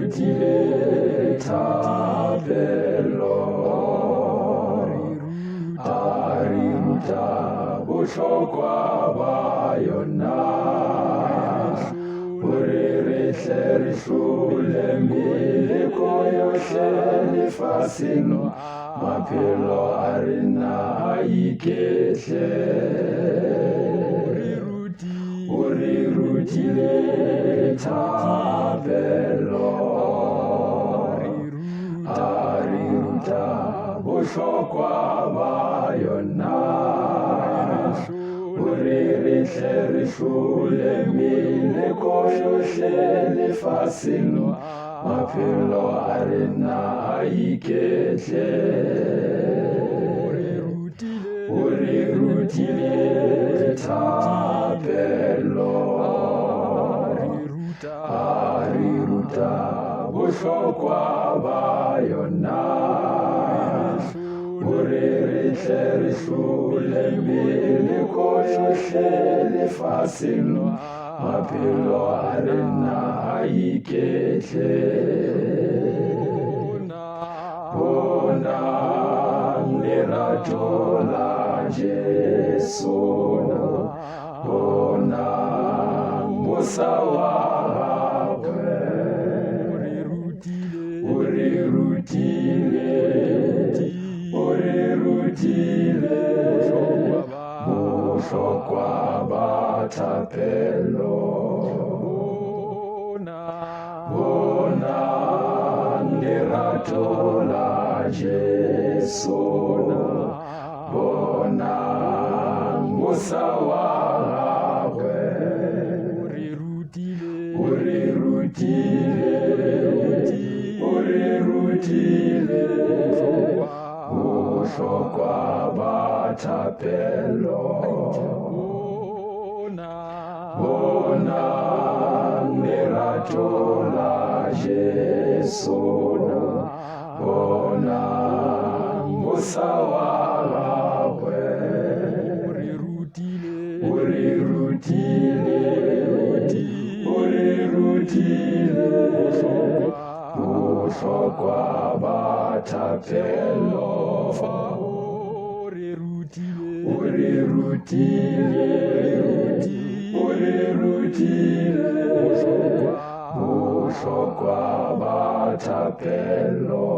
rutile thapelo a re ruta bohlokwa ba yona hore re hle re hlole meleko yohle lefaseng maphelo a rena a iketle o re rutile thapelo a re ruta bohlokwa ba yona hore re hle re hlole meleko yohle lefaseng maphelo a rena a iketle o re rutile thapelo a re ruta bohlokwa ba yona hore re hle re hlole meleko yohle lefaseng maphelo a rena a iketle bonang lerato la Jesu bonang mosa wa gagwe o re rutile bohlokwa ba thapelo bonang lerato la Jesu bonang mosa wa gagwe o re rutile bohlokwa ba thapelo bonang lerato la Jesu bonang mosa wa gagwe o re rutile bohlokwa ba thapelo o re rutile bohlokwa ba thapelo